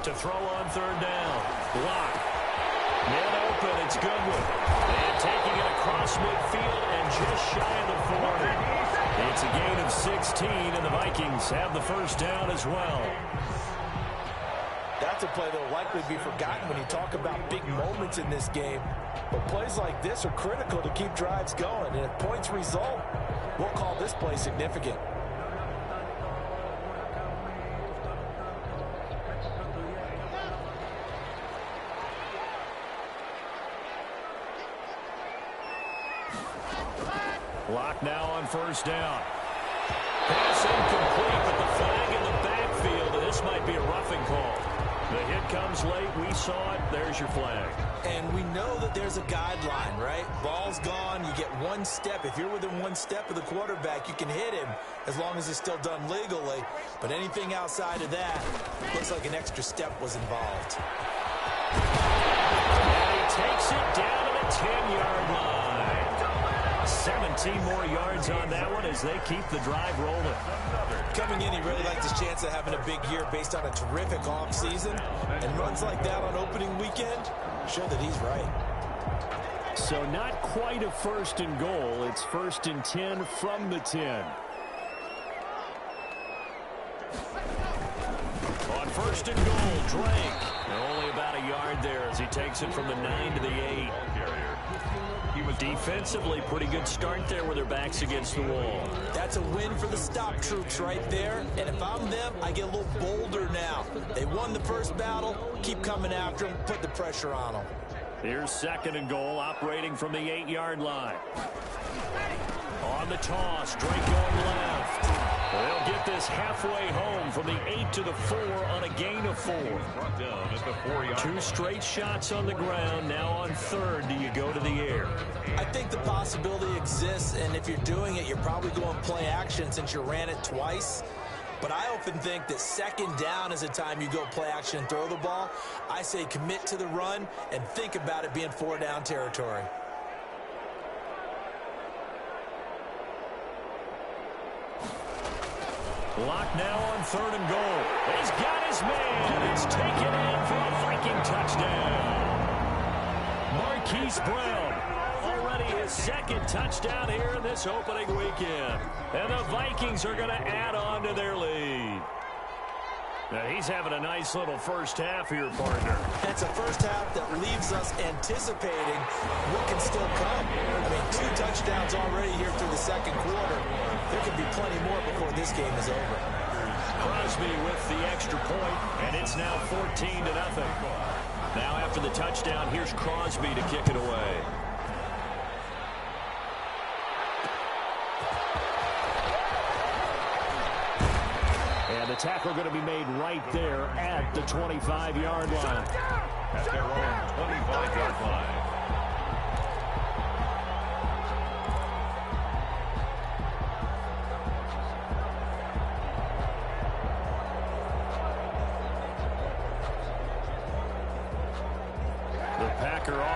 To throw on third down. Block. Man open. It's Goodwin. And taking it across midfield and just shy of the 40. It's a gain of 16, and the Vikings have the first down as well. That's a play that will likely be forgotten when you talk about big moments in this game. But plays like this are critical to keep drives going. And if points result, we'll call this play significant. Block now on first down. Pass incomplete, but the flag in the backfield. This might be a roughing call. The hit comes late. We saw it. There's your flag. And we know that there's a guideline, right? Ball's gone. You get one step. If you're within one step of the quarterback, you can hit him as long as it's still done legally. But anything outside of that looks like an extra step was involved. And he takes it down to the 10-yard line. 17 more yards on that one as they keep the drive rolling. Coming in, he really liked his chance of having a big year based on a terrific offseason. And runs like that on opening weekend show that he's right. So not quite a first and goal. It's first and 10 from the 10. On first and goal, Drake. Only about a yard there as he takes it from the 9 to the 8. Defensively, pretty good start there with their backs against the wall. That's a win for the stop troops right there. And if I'm them, I get a little bolder now. They won the first battle. Keep coming after them. Put the pressure on them. Here's second and goal, operating from the 8-yard line. On the toss, Drake going left. They'll get this halfway home from the 8 to the 4 on a gain of 4. Two straight shots on the ground. Now on third, do you go to the air? I think the possibility exists, and if you're doing it, you're probably going play action since you ran it twice. But I often think that second down is the time you go play action and throw the ball. I say commit to the run and think about it being 4-down territory. Lock now on third and goal. He's got his man. It's taken in for a Viking touchdown. Marquise Brown, already his second touchdown here in this opening weekend. And the Vikings are going to add on to their lead. Now he's having a nice little first half here, partner. It's a first half that leaves us anticipating what can still come. I mean, 2 touchdowns already here through the second quarter. There could be plenty more before this game is over. Crosby with the extra point, and it's now 14-0. Now after the touchdown, here's Crosby to kick it away. And the tackle going to be made right there at the 25-yard line. At their own 25-yard line.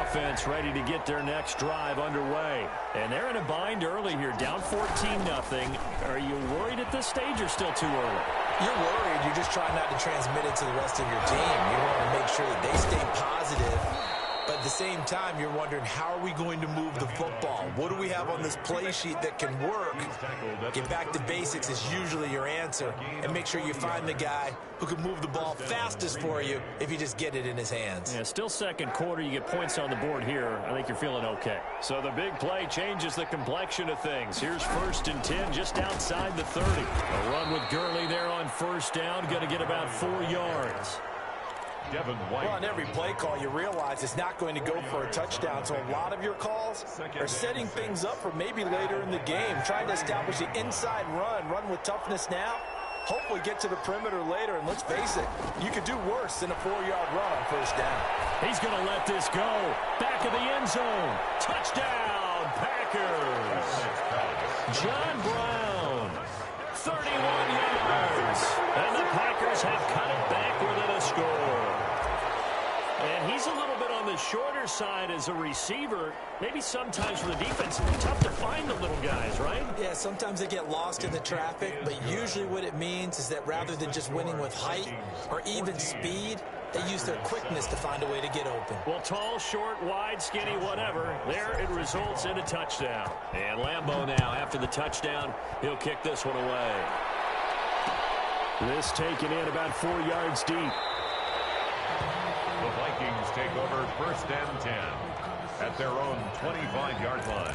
Offense ready to get their next drive underway. And they're in a bind early here, down 14-0. Are you worried at this stage or still too early? You're worried. You're just trying not to transmit it to the rest of your team. You want to make sure that they stay positive. But at the same time, you're wondering, how are we going to move the football? What do we have on this play sheet that can work? Get back to basics is usually your answer. And make sure you find the guy who can move the ball fastest for you if you just get it in his hands. Yeah, still second quarter. You get points on the board here. I think you're feeling okay. So the big play changes the complexion of things. Here's first and 10 just outside the 30. A run with Gurley there on first down. Going to get about 4 yards. Well, on every play call, you realize it's not going to go for a touchdown. So a lot of your calls are setting things up for maybe later in the game, trying to establish the inside run with toughness now, hopefully get to the perimeter later. And let's face it, you could do worse than a 4-yard run on first down. He's going to let this go. Back of the end zone. Touchdown, Packers. John Brown, 31 yards. And the Packers have cut it back within a score. And he's a little bit on the shorter side as a receiver. Maybe sometimes for the defense, it's tough to find the little guys, right? Yeah, sometimes they get lost in the traffic, but usually what it means is that rather than just winning with height or even speed, They use their quickness to find a way to get open. Well, tall, short, wide, skinny, whatever. There it results in a touchdown. And Lambeau now, after the touchdown, he'll kick this one away. This taken in about 4 yards deep. The Vikings take over 1st and 10 at their own 25-yard line.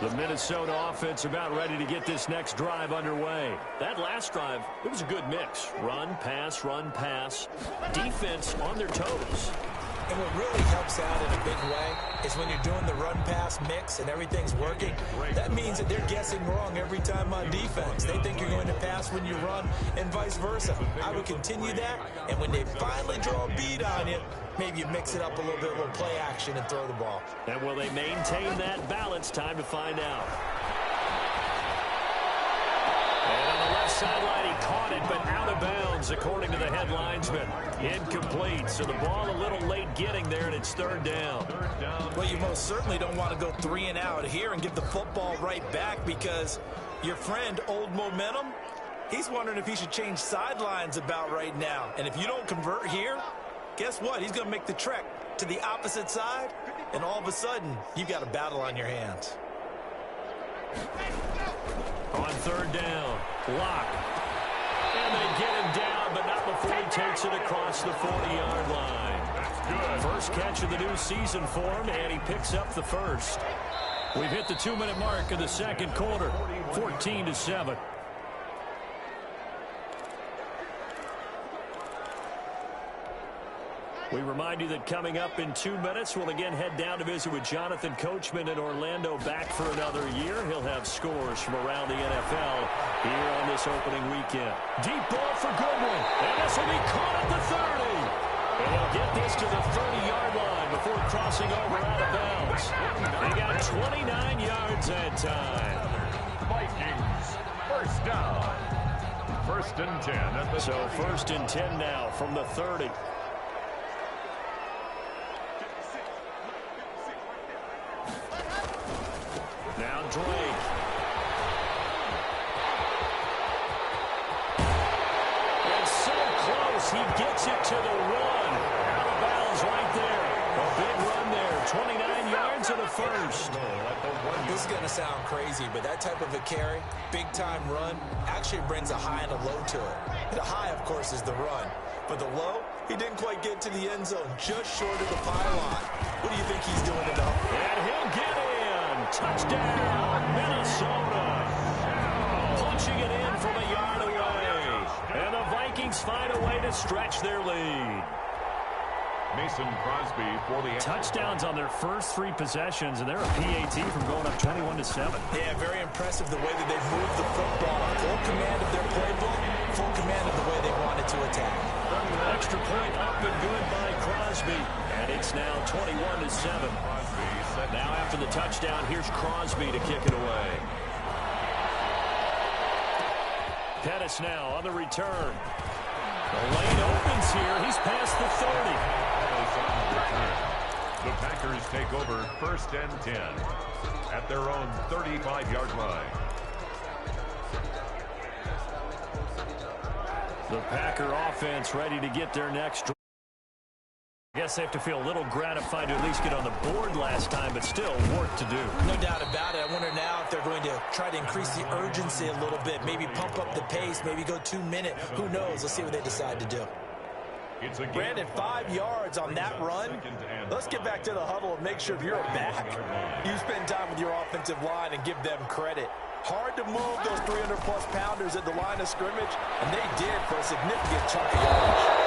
The Minnesota offense about ready to get this next drive underway. That last drive, it was a good mix. Run, pass, defense on their toes. And what really helps out in a big way is when you're doing the run-pass mix and everything's working, that means that they're guessing wrong every time on defense. They think you're going to pass when you run and vice versa. I would continue that, and when they finally draw a bead on you, maybe you mix it up a little bit, a little play action, and throw the ball. And will they maintain that balance? Time to find out. And on the left sideline, he caught it, but out of bounds, according to the head linesman. Incomplete, so the ball a little late getting there, and it's 3rd down. Well, you most certainly don't want to go 3 and out here and give the football right back, because your friend, Old Momentum, he's wondering if he should change sidelines about right now. And if you don't convert here, guess what? He's going to make the trek to the opposite side, and all of a sudden, you've got a battle on your hands. On 3rd down, Lock. And they get him down, but not before he takes it across the 40-yard line. First catch of the new season for him, and he picks up the first. We've hit the 2-minute mark of the second quarter, 14-7. We remind you that coming up in 2 minutes, we'll again head down to visit with Jonathan Coachman in Orlando, back for another year. He'll have scores from around the NFL here on this opening weekend. Deep ball for Goodwin, and this will be caught at the 30. And he'll get this to the 30-yard line before crossing over out of bounds. They got 29 yards that time. Vikings, 1st down. 1st and 10 at the So 1st and 10 now from the 30. Now Drake. It's so close. He gets it to the 1. Out of bounds right there. A big run there. 29 yards and a first. This is going to sound crazy, but that type of a carry, big-time run, actually brings a high and a low to it. The high, of course, is the run. But the low, he didn't quite get to the end zone, just short of the pylon. What do you think he's doing enough? And he'll get in. Touchdown, Minnesota. Punching it in from a yard away. And the Vikings find a way to stretch their lead. Mason Crosby for the touchdowns on their first 3 possessions, and they're a PAT from going up 21-7. Yeah, very impressive the way that they've moved the football. Full command of their playbook, full command of the way they wanted to attack. Extra point up and good by Crosby, and it's now 21-7. Now after the touchdown, here's Crosby to kick it away. Pettis now on the return. The lane opens here. He's past the 30. The Packers take over 1st and 10 at their own 35-yard line. The Packer offense ready to get their next drive. I guess they have to feel a little gratified to at least get on the board last time, but still work to do. No doubt about it. I wonder now if they're going to try to increase the urgency a little bit, maybe pump up the pace, maybe go 2-minute. Who knows? Let's see what they decide to do. Brandon, 5 yards on that run. Let's get back to the huddle and make sure if you're a back, you spend time with your offensive line and give them credit. Hard to move those 300-plus pounders at the line of scrimmage, and they did for a significant chunk of yardage.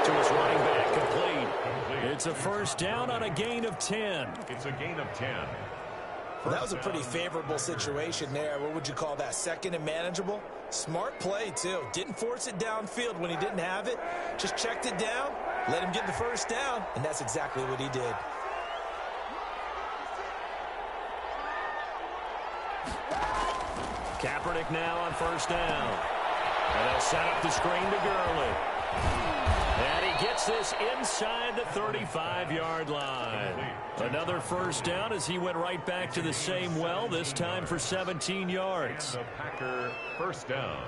To his running back, complete. It's a first down on a gain of 10. It's a gain of 10. Well, that was a pretty favorable situation there. What would you call that? 2nd and manageable? Smart play, too. Didn't force it downfield when he didn't have it. Just checked it down, let him get the first down, and that's exactly what he did. Kaepernick now on first down. And they'll set up the screen to Gurley. And he gets this inside the 35-yard line. Another first down as he went right back to the same well, this time for 17 yards. And the Packer first down.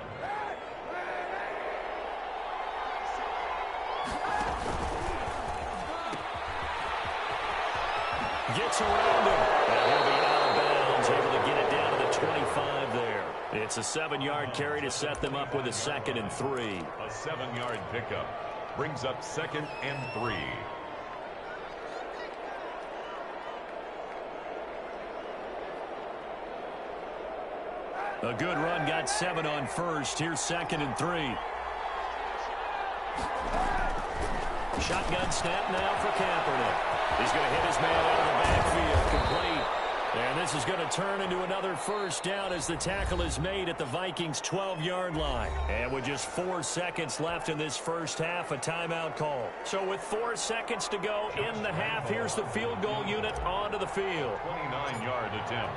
Gets around him. And he'll be out of bounds, able to get it down to the 25 there. It's a 7-yard carry to set them up with a 2nd and 3. A 7-yard pickup brings up 2nd and 3. A good run, got 7 on first. Here's 2nd and 3. Shotgun snap now for Kaepernick. He's going to hit his man out of the backfield, complete. And this is going to turn into another first down as the tackle is made at the Vikings' 12-yard line. And with just 4 seconds left in this first half, a timeout call. So with 4 seconds to go in the half, here's the field goal unit onto the field. 29-yard attempt.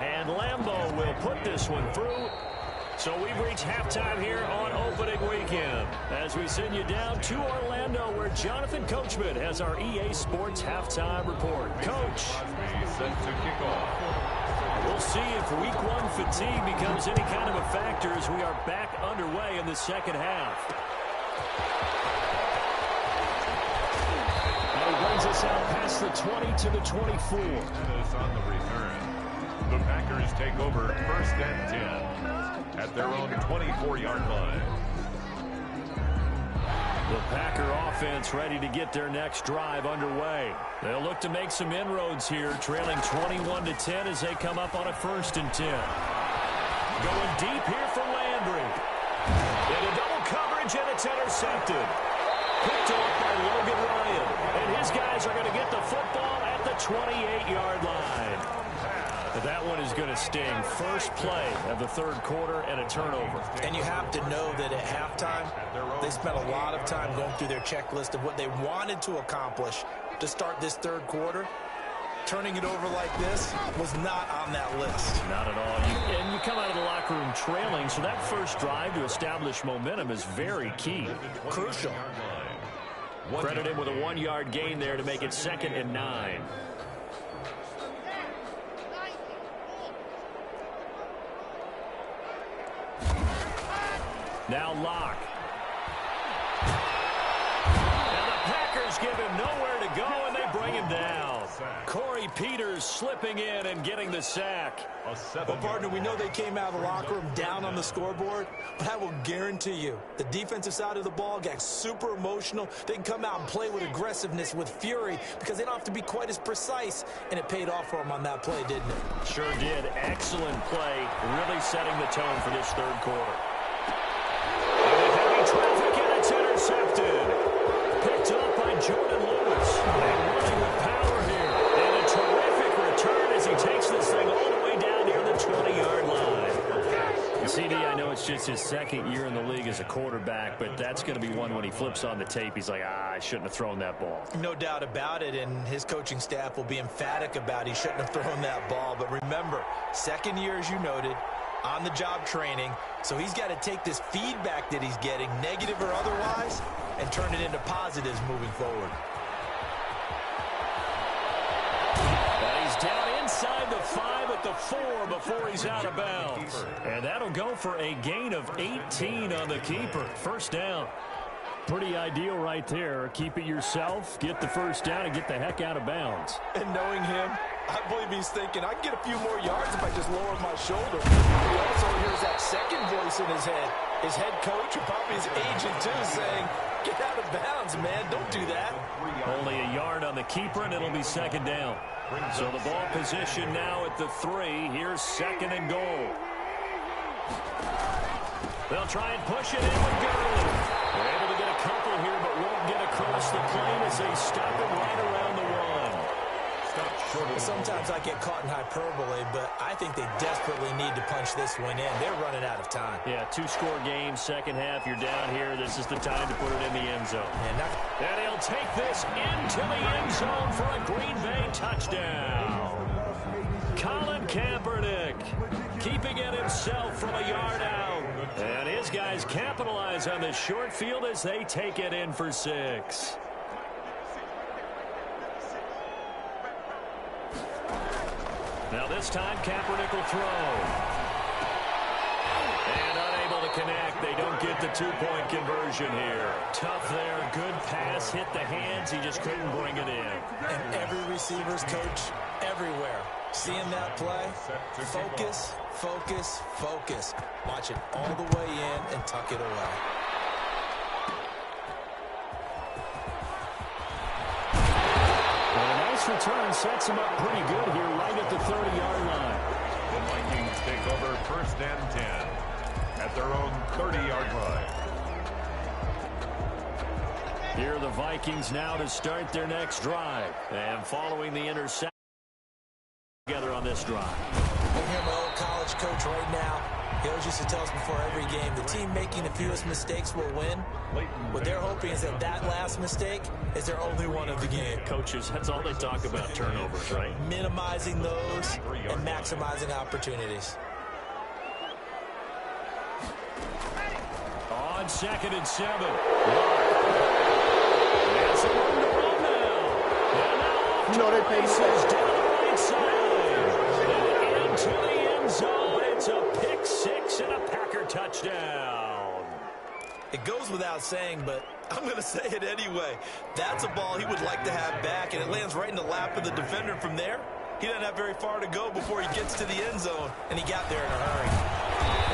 And Lambeau will put this one through. So we've reached halftime here on opening weekend as we send you down to Orlando where Jonathan Coachman has our EA Sports halftime report. Coach. Set to kick off. We'll see if week 1 fatigue becomes any kind of a factor as we are back underway in the second half. And he brings us out past the 20 to the 24. That is on the return. The Packers take over 1st and 10 at their own 24-yard line. The Packer offense ready to get their next drive underway. They'll look to make some inroads here, trailing 21-10 as they come up on a 1st and 10. Going deep here for Landry. Into double coverage, and it's intercepted. Picked off by Logan Ryan. And his guys are going to get the football at the 28-yard line. But that one is going to sting. First play of the 3rd quarter and a turnover. And you have to know that at halftime, they spent a lot of time going through their checklist of what they wanted to accomplish to start this 3rd quarter. Turning it over like this was not on that list. Not at all. And you come out of the locker room trailing, so that first drive to establish momentum is very key. Crucial. Credit him with a 1-yard gain there to make it 2nd and 9. Now Locke. And the Packers give him nowhere to go, and they bring him down. Corey Peters slipping in and getting the sack. Well, partner, we know they came out of the locker room down on the scoreboard, but I will guarantee you the defensive side of the ball got super emotional. They can come out and play with aggressiveness, with fury, because they don't have to be quite as precise, and it paid off for them on that play, didn't it? Sure did. Excellent play, really setting the tone for this 3rd quarter. Traffic, and it's intercepted. Picked up by Jordan Lewis. And running with power here. And a terrific return as he takes this thing all the way down near the 20-yard line. And CD, I know it's just his 2nd year in the league as a quarterback, but that's going to be one when he flips on the tape, he's like, I shouldn't have thrown that ball. No doubt about it, and his coaching staff will be emphatic about he shouldn't have thrown that ball. But remember, 2nd year, as you noted, on-the-job training, so he's got to take this feedback that he's getting, negative or otherwise, and turn it into positives moving forward. And he's down inside the 5 at the 4 before he's out of bounds. And that'll go for a gain of 18 on the keeper. First down. Pretty ideal right there. Keep it yourself, get the first down, and get the heck out of bounds. And knowing him, I believe he's thinking, I can get a few more yards if I just lower my shoulder. He also hears that second voice in his head coach, and probably his agent too, saying, get out of bounds, man, don't do that. Only a yard on the keeper, and it'll be 2nd down. So the ball position now at the 3. Here's 2nd and goal. They'll try and push it in with Gurley. They're able to get a couple here, but won't get across the plane as they stop it right around the 1. Sometimes I get caught in hyperbole, but I think they desperately need to punch this one in. They're running out of time. Yeah, 2-score game, 2nd half. You're down here. This is the time to put it in the end zone. And he'll take this into the end zone for a Green Bay touchdown. Colin Kaepernick keeping going at himself from a yard out. And his guys capitalize on the short field as they take it in for 6. Now this time, Kaepernick will throw. And unable to connect. They don't get the two-point conversion here. Tough there. Good pass. Hit the hands. He just couldn't bring it in. And every receiver's coach everywhere. Seeing that play, focus, focus, focus. Watch it all the way in and tuck it away. Well, a nice return sets him up pretty good here right at the 30-yard line. The Vikings take over 1st and 10 at their own 30-yard line. Here are the Vikings now to start their next drive. And following the interception together on this drive. I hear my old college coach right now. He always used to tell us before every game, the team making the fewest mistakes will win. What they're hoping is that that last mistake is their only one of the game. Coaches, that's all they talk about, turnovers, right? Minimizing those and maximizing opportunities. On 2nd and 7. That's a run to run now. And now they pay me. Down the right side. And into the end zone. It's a pick 6 and a Packer touchdown. It goes without saying, but I'm going to say it anyway. That's a ball he would like to have back, and it lands right in the lap of the defender from there. He doesn't have very far to go before he gets to the end zone, and he got there in a hurry.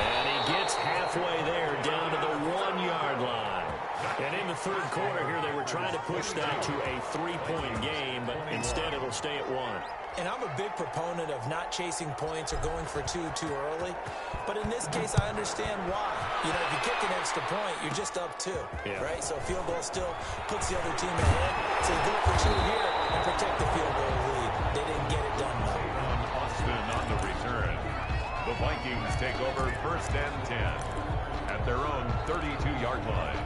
And he gets halfway there down to the 1-yard line. And in the third quarter here, they were trying to push that to a 3-point game, but instead it'll stay at 1. And I'm a big proponent of not chasing points or going for two too early. But in this case, I understand why. You know, if you kick an extra point, you're just up 2, right? So a field goal still puts the other team ahead. So you go for 2 here and protect the field goal lead. They didn't get it done, though. Austin on the return. The Vikings take over 1st and 10 at their own 32-yard line.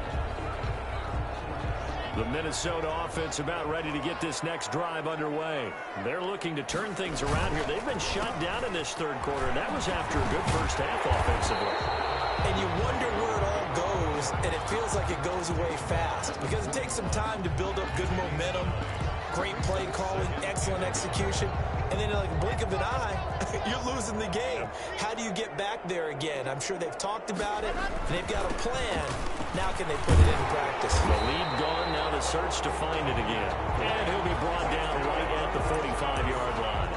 The Minnesota offense about ready to get this next drive underway. They're looking to turn things around here. They've been shut down in this third quarter, and that was after a good first half offensively. And you wonder where it all goes, and it feels like it goes away fast because it takes some time to build up good momentum, great play calling, excellent execution, and then in like a blink of an eye, you're losing the game. How do you get back there again? I'm sure they've talked about it, and they've got a plan. Now can they put it into practice? The lead gone, now to search to find it again. And he'll be brought down right at the 45-yard line.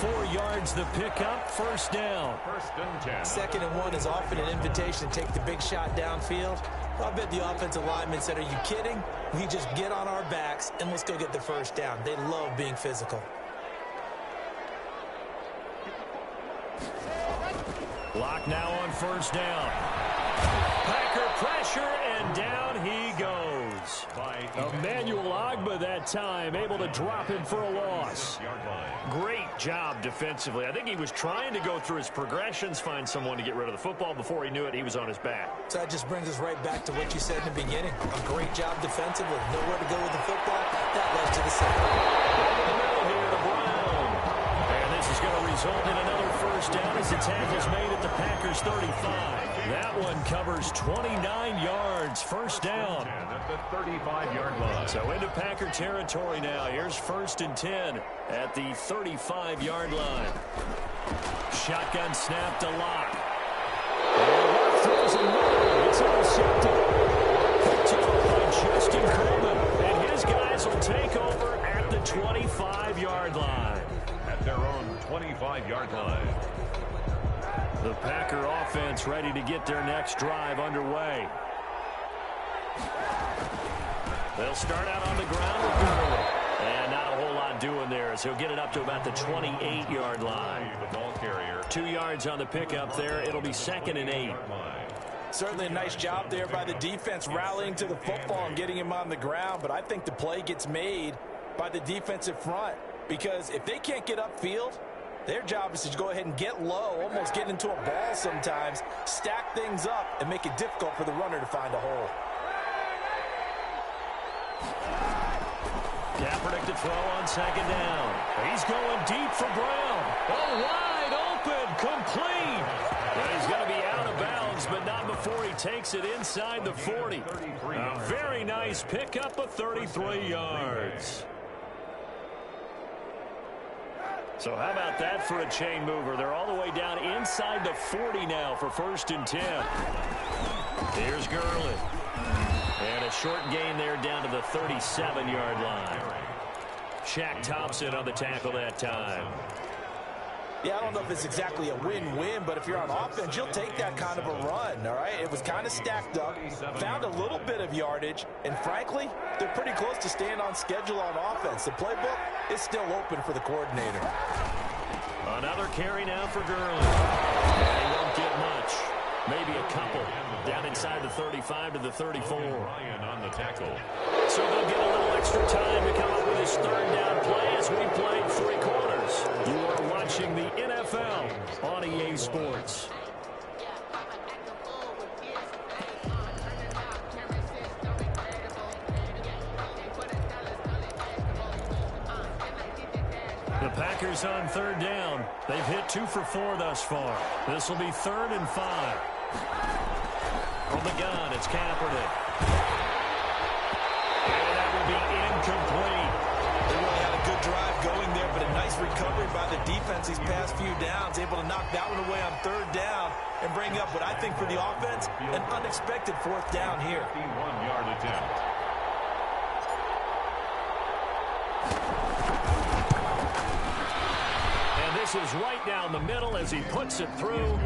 4 yards the pickup, 1st down. 1st and 10. 2nd and 1 is often an invitation to take the big shot downfield. I bet the offensive lineman said, are you kidding? We just get on our backs and let's go get the 1st down. They love being physical. Block now on 1st down. Packer pressure, and down he goes. Emmanuel Ogbah that time, able to drop him for a loss. Great job defensively. I think he was trying to go through his progressions, find someone to get rid of the football. Before he knew it, he was on his back. So that just brings us right back to what you said in the beginning. A great job defensively. Nowhere to go with the football. That led to the second. Over the middle here to Brown. And this is going to result in another 1st down as the tackle's made at the Packers 35. That one covers 29 yards. 1st down. At the 35-yard line. So into Packer territory now. Here's 1st and 10 at the 35-yard line. Shotgun snap to Locke. And Locke throws another. It's intercepted. Picked up by Justin Coleman. And his guys will take over at the 25-yard line. At their own 25-yard line. The Packer offense ready to get their next drive underway. They'll start out on the ground with Gurley. And not a whole lot doing there as he'll get it up to about the 28-yard line. The ball carrier. 2 yards on the pickup there. It'll be 2nd and 8. Certainly a nice job there by the defense rallying to the football and getting him on the ground. But I think the play gets made by the defensive front because if they can't get upfield, their job is to go ahead and get low, almost get into a ball sometimes, stack things up, and make it difficult for the runner to find a hole. Kaepernick to throw on 2nd down. He's going deep for Brown. Oh, wide open, complete. takes it inside the 40. A very nice pickup of 33 yards. So how about that for a chain mover? They're all the way down inside the 40 now for 1st and 10. Here's Gurley. And a short gain there down to the 37-yard line. Shaq Thompson on the tackle that time. Yeah, I don't know if it's exactly a win-win, but if you're on offense, you'll take that kind of a run, all right? It was kind of stacked up, found a little bit of yardage, and frankly, they're pretty close to staying on schedule on offense. The playbook is still open for the coordinator. Another carry now for Gurley. And he won't get much. Maybe a couple. Down inside the 35 to the 34. Ryan on the tackle. So they'll get a little extra time to come up with this 3rd down play as we played 3 quarters. You are watching the NFL on EA Sports. The Packers on 3rd down. They've hit 2 for 4 thus far. This will be 3rd and 5. From the gun, it's Kaepernick. And that will be incomplete. They really had a good drive going there, but a nice recovery by the defense these past few downs, able to knock that one away on 3rd down and bring up what I think for the offense, an unexpected 4th down here. 51-yard attempt. And this is right down the middle as he puts it through.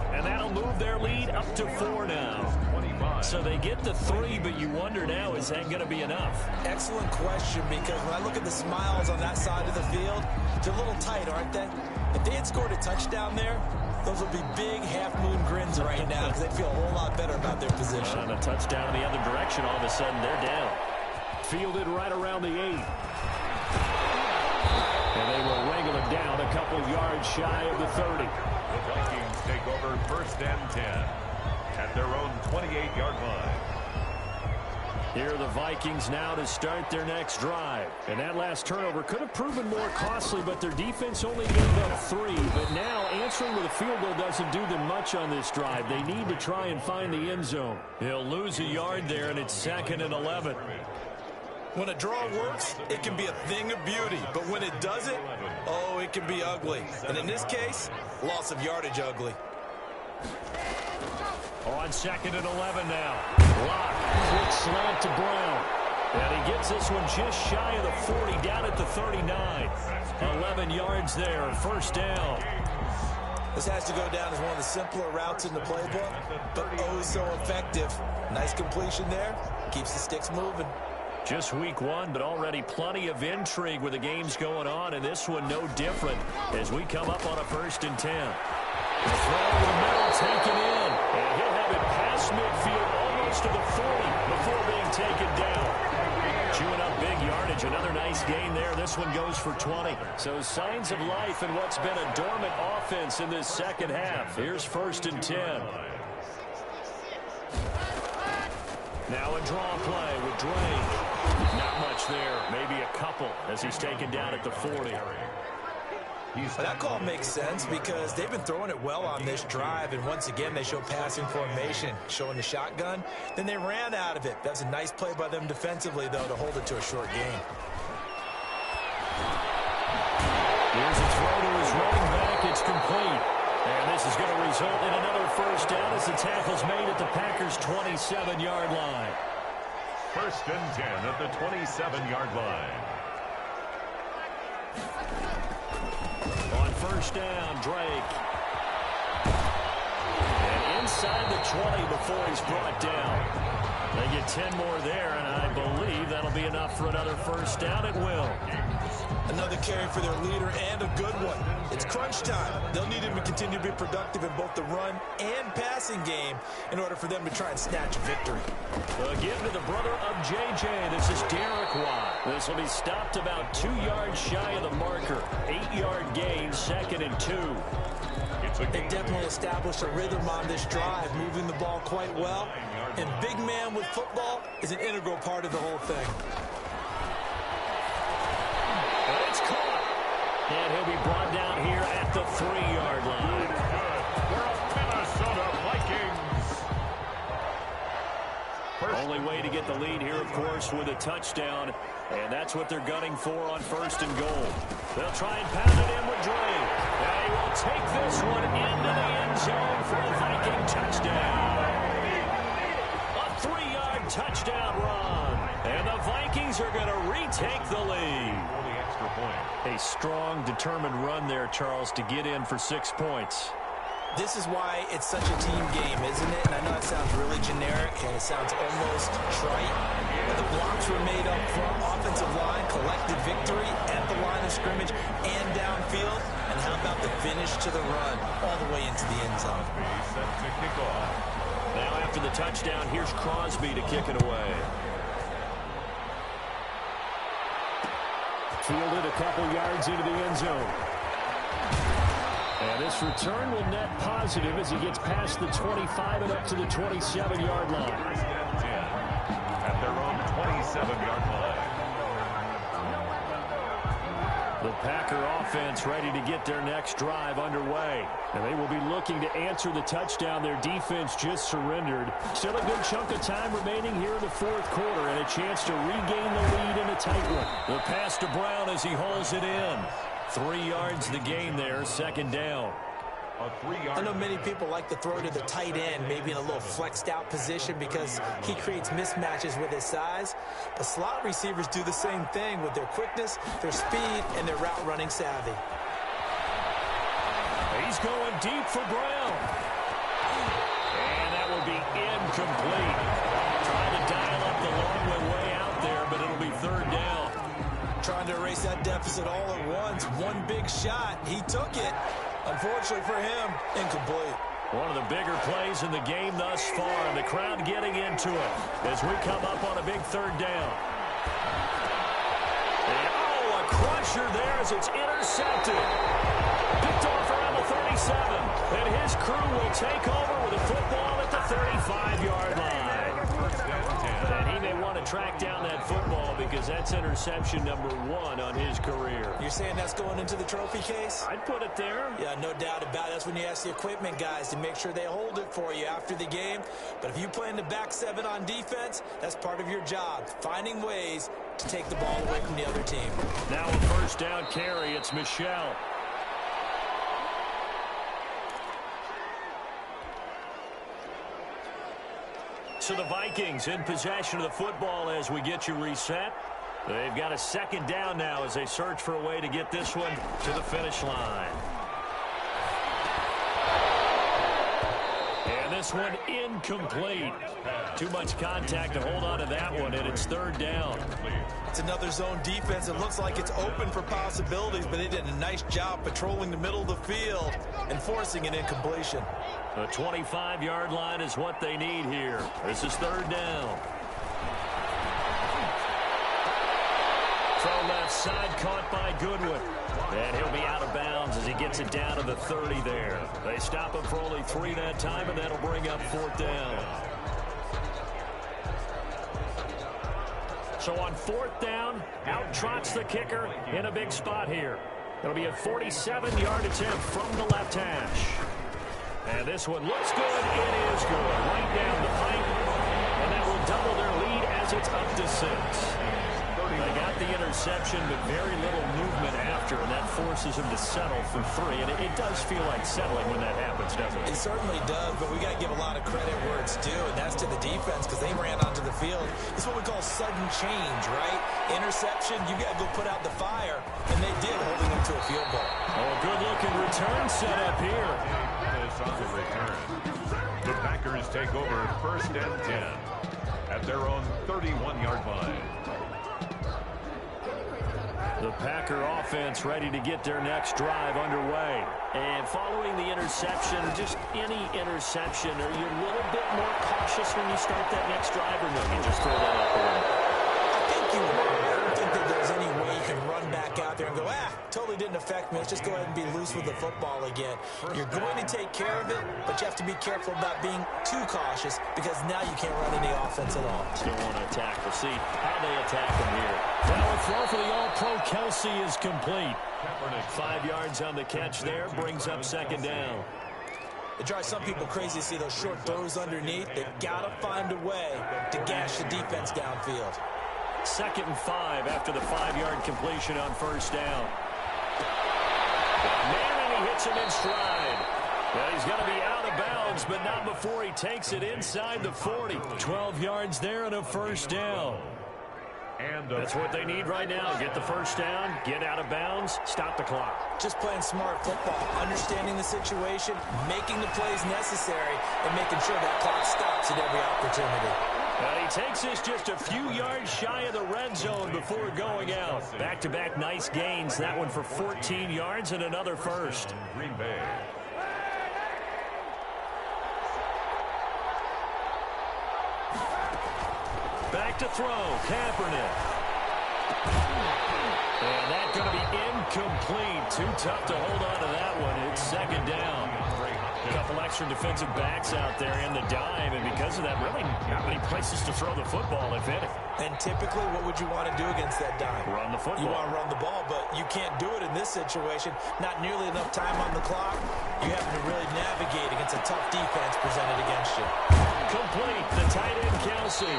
And that'll move their lead up to 4 now. So they get the 3, but you wonder now, is that going to be enough? Excellent question, because when I look at the smiles on that side of the field, they're a little tight, aren't they? If they had scored a touchdown there, those would be big half-moon grins right now because they'd feel a whole lot better about their position. On a touchdown in the other direction, all of a sudden they're down. Fielded right around the 8. And they will wrangle it down a couple yards shy of the 30. The Vikings take over 1st and 10 at their own 28-yard line. Here are the Vikings now to start their next drive. And that last turnover could have proven more costly, but their defense only gave up 3. But now answering with a field goal doesn't do them much on this drive. They need to try and find the end zone. He'll lose a yard there, and it's 2nd and 11. When a draw works, it can be a thing of beauty. But when it doesn't, oh, it can be ugly. And in this case, loss of yardage ugly. On 2nd and 11 now. Lock, quick slant to Brown. And he gets this one just shy of the 40, down at the 39. 11 yards there, 1st down. This has to go down as one of the simpler routes in the playbook, but oh so effective. Nice completion there. Keeps the sticks moving. Just week 1, but already plenty of intrigue with the games going on, and this one no different as we come up on a 1st and 10. The throw to the middle, taken in, and he'll have it past midfield almost to the 40 before being taken down. Chewing up big yardage, another nice gain there. This one goes for 20. So signs of life in what's been a dormant offense in this 2nd half. Here's 1st and 10. Now a draw play with Drake. Not much there, maybe a couple as he's taken down at the 40. That call makes sense because they've been throwing it well on this drive, and once again they show passing formation, showing the shotgun. Then they ran out of it. That's a nice play by them defensively, though, to hold it to a short gain. Here's a throw to his running back. It's complete. And this is going to result in another 1st down as the tackle's made at the Packers' 27-yard line. 1st and 10 at the 27-yard line. On 1st down, Drake. And inside the 20 before he's brought down. They get 10 more there, and I believe that'll be enough for another 1st down. It will. Another carry for their leader, and a good one. It's crunch time. They'll need him to continue to be productive in both the run and passing game in order for them to try and snatch a victory. Again to the brother of J.J. This is Derek Watt. This will be stopped about 2 yards shy of the marker. 8-yard gain, 2nd and 2. They definitely established a rhythm on this drive, moving the ball quite well. And big man with football is an integral part of the whole thing. But it's caught. And he'll be brought down here at the 3-yard line. Good. They're a Minnesota Vikings. course, with a touchdown, and that's what they're gunning for on 1st and goal. They'll try and pound it in with Dre. They will take this one into the end zone for a Viking touchdown. A 3-yard touchdown run, and the Vikings are going to retake the lead. A strong, determined run there, Charles, to get in for 6 points. This is why it's such a team game, isn't it? And I know it sounds really generic, and it sounds almost trite. But the blocks were made up front, offensive line, collected victory at the line of scrimmage and downfield. And how about the finish to the run all the way into the end zone? Now after the touchdown, here's Crosby to kick it away. Fielded a couple yards into the end zone. And this return will net positive as he gets past the 25 and up to the 27-yard line. At their own 27-yard line. The Packer offense ready to get their next drive underway. And they will be looking to answer the touchdown their defense just surrendered. Still a good chunk of time remaining here in the 4th quarter and a chance to regain the lead in a tight one. The pass to Brown as he hauls it in. 3 yards the gain there, 2nd down. I know many people like to throw to the tight end, maybe in a little flexed out position because he creates mismatches with his size. But slot receivers do the same thing with their quickness, their speed, and their route running savvy. He's going deep for Brown. And that will be incomplete. Trying to dial up the long way out there, but it'll be 3rd down. Trying to erase that deficit all at once. One big shot. He took it. Unfortunately for him, incomplete. One of the bigger plays in the game thus far. And the crowd getting into it as we come up on a big 3rd down. And, a crusher there as it's intercepted. Picked off around the 37. And his crew will take over with a football at the 35-yard line. And he may want to track down that football because that's interception number 1 on his career. You're saying that's going into the trophy case? I'd put it there. Yeah, no doubt about it. That's when you ask the equipment guys to make sure they hold it for you after the game. But if you play in the back 7 on defense, that's part of your job, finding ways to take the ball away from the other team. Now a 1st down carry. It's Michel. So the Vikings in possession of the football as we get you reset. They've got a 2nd down now as they search for a way to get this one to the finish line. And this one incomplete. Too much contact to hold on to that one, and it's 3rd down. It's another zone defense. It looks like it's open for possibilities, but they did a nice job patrolling the middle of the field and forcing an incompletion. The 25-yard line is what they need here. This is 3rd down. Throw left side caught by Goodwin. And he'll be out of bounds as he gets it down to the 30 there. They stop him for only 3 that time, and that'll bring up 4th down. So on 4th down, out trots the kicker in a big spot here. It'll be a 47-yard attempt from the left hash. And this one looks good. It is good. Right down the pipe. And that will double their lead as it's up to 6. They got the interception, but very little movement after, and that forces him to settle for 3. And it does feel like settling when that happens, doesn't it? It certainly does, but we got to give a lot of credit where it's due, and that's to the defense because they ran onto the field. It's what we call sudden change, right? Interception, you got to go put out the fire, and they did, holding them to a field goal. Oh, good-looking return set up here. On the return. The Packers take over 1st and 10 at their own 31-yard line. The Packer offense ready to get their next drive underway. And following the interception, just any interception, are you a little bit more cautious when you start that next drive, or no, you just throw that out the window? I think you are. I don't think that there's any way you can run back out there and go, totally didn't affect me. Let's just go ahead and be loose with the football again. You're going to take care of it, but you have to be careful about being too cautious because now you can't run any offense at all. Still want to attack. We'll see how they attack him here. Now a throw for the All-Pro Kelsey is complete. 5 yards on the catch there, brings up 2nd down. It drives some people crazy to see those short throws underneath. They've got to find a way to gash the defense downfield. 2nd and 5 after the 5-yard completion on first down. Man, and he hits him in stride. Well, he's going to be out of bounds, but not before he takes it inside the 40. 12 yards there and a first down. And that's what they need right now. Get the first down, get out of bounds, stop the clock. Just playing smart football, understanding the situation, making the plays necessary, and making sure that clock stops at every opportunity. He takes this just a few yards shy of the red zone before going out. Back-to-back nice gains. That one for 14 yards and another first. Green Bay. Back to throw, Kaepernick. And that's going to be incomplete. Too tough to hold on to that one. It's 2nd down. A couple extra defensive backs out there in the dime, and because of that, really not many places to throw the football, if any. And typically, what would you want to do against that dime? Run the football. You want to run the ball, but you can't do it in this situation. Not nearly enough time on the clock. You have to really navigate against a tough defense presented against you. Complete. The tight end, Kelsey.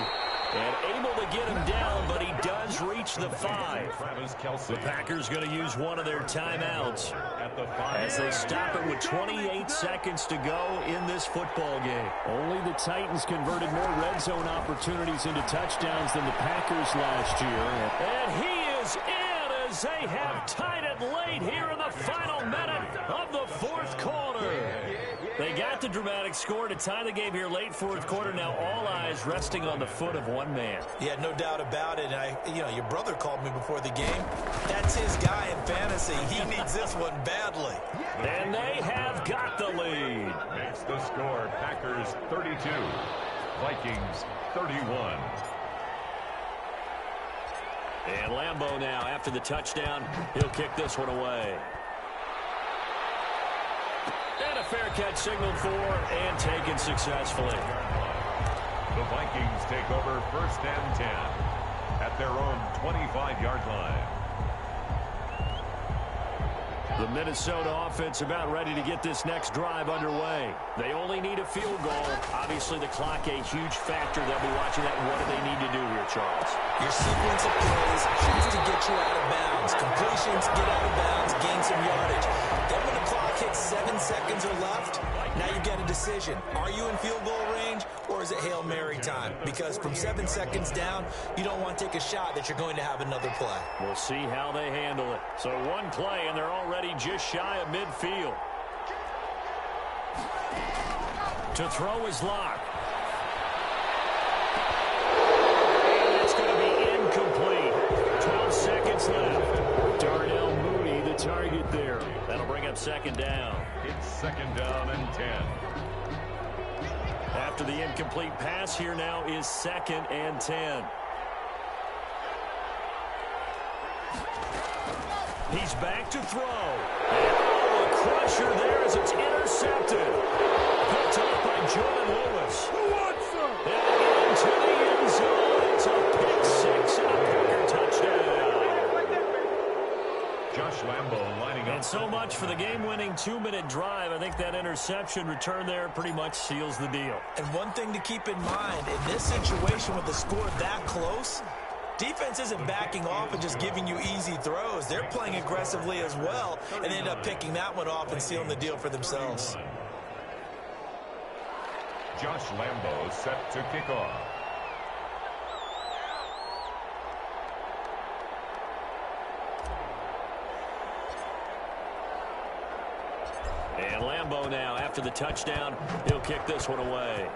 And able to get him down, but he does reach the 5. The Packers going to use one of their timeouts as they stop it with 28 seconds to go in this football game. Only the Titans converted more red zone opportunities into touchdowns than the Packers last year. And he is in as they have tied it late here in the final minute of the 4th quarter. They got the dramatic score to tie the game here late 4th quarter. Now all eyes resting on the foot of one man. Yeah, no doubt about it. Your brother called me before the game. That's his guy in fantasy. He needs this one badly. And they have got the lead. Makes the score Packers 32, Vikings 31. And Lambeau now after the touchdown. He'll kick this one away. And a fair catch signaled for and taken successfully. The Vikings take over 1st and 10 at their own 25-yard line. The Minnesota offense about ready to get this next drive underway. They only need a field goal. Obviously, the clock a huge factor. They'll be watching that. What do they need to do here, Charles? Your sequence of plays has to get you out of bounds. Completions, get out of bounds, gain some yardage. Then when the clock hits 7 seconds or left, now you get a decision. Are you in field goal range or is it Hail Mary time? Because from 7 seconds down, you don't want to take a shot that you're going to have another play. We'll see how they handle it. So one play, and they're already just shy of midfield. To throw is Locke. And it's going to be incomplete. 12 seconds left. Darnell Mooney, the target there. That'll bring up 2nd down. It's 2nd down and 10. After the incomplete pass, here now is 2nd and 10. He's back to throw. Oh, a crusher there as it's intercepted. Picked up by Jordan Lewis. And into the end zone. It's a pick 6 and a Packer touchdown. Josh Lambeau lining up. And so much for the game-winning 2-minute drive. I think that interception return there pretty much seals the deal. And one thing to keep in mind, in this situation with the score that close, defense isn't backing off and just giving you easy throws. They're playing aggressively as well, and they end up picking that one off and sealing the deal for themselves. Josh Lambeau set to kick off. And Lambeau now, after the touchdown, he'll kick this one away.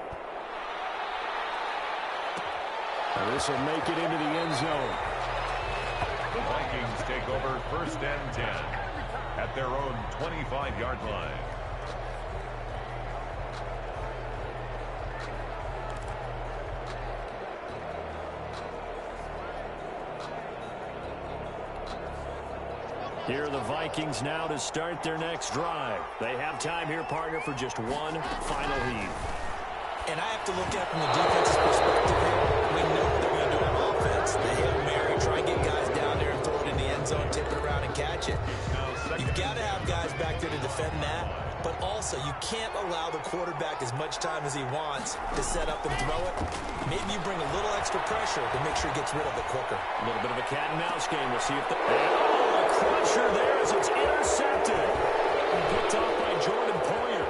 This will make it into the end zone. The Vikings take over 1st and 10 at their own 25-yard line. Here are the Vikings now to start their next drive. They have time here, partner, for just one final heave. And I have to look at it from the defense's perspective here. We know what they're going to do on offense. The Hail Mary, try and get guys down there and throw it in the end zone, tip it around and catch it. You've got to have guys back there to defend that. but also you can't allow the quarterback as much time as he wants to set up and throw it. Maybe you bring a little extra pressure to make sure he gets rid of it quicker. A little bit of a cat and mouse game. We'll see if the a crusher there as it's intercepted. Picked off by Jordan Poyer.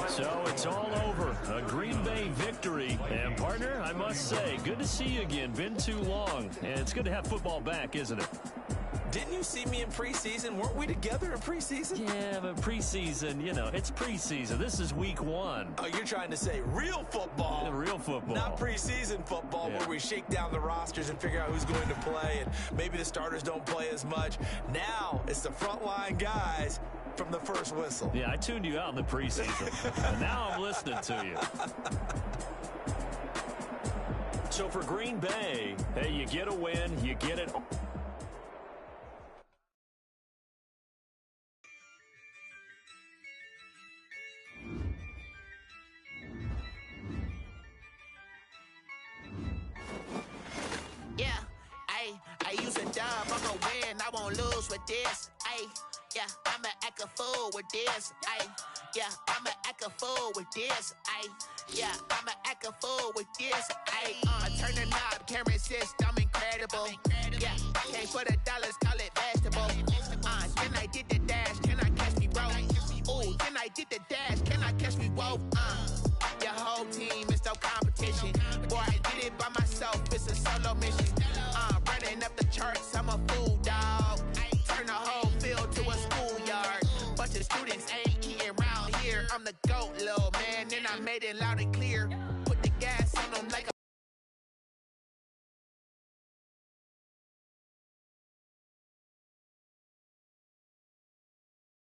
So it's all over. A Green Bay victory. And, partner, I must say, good to see you again. Been too long. And it's good to have football back, isn't it? Didn't you see me in preseason? Weren't we together in preseason? Yeah, but preseason, you know, it's preseason. This is week 1. Oh, you're trying to say real football. Yeah, real football. Not preseason football where we shake down the rosters and figure out who's going to play, and maybe the starters don't play as much. Now it's the frontline guys from the first whistle. Yeah, I tuned you out in the preseason. And now I'm listening to you. So for Green Bay, hey, you get a win, you get it. I use a dub, I'm a win, I won't lose with this. Yeah, I'ma act a fool with this. Yeah, I'ma act a fool with this. Yeah, I'ma act a fool with this. I turn the knob, can't resist, I'm incredible. Yeah, came for the dollars, call it vegetable. Then I did the dash, can I catch me, bro? Ooh, then I did the dash, can I catch me, whoa? Your whole team is no competition. Boy, I did it by myself, it's a solo mission. Running up the charts, I'm a fool.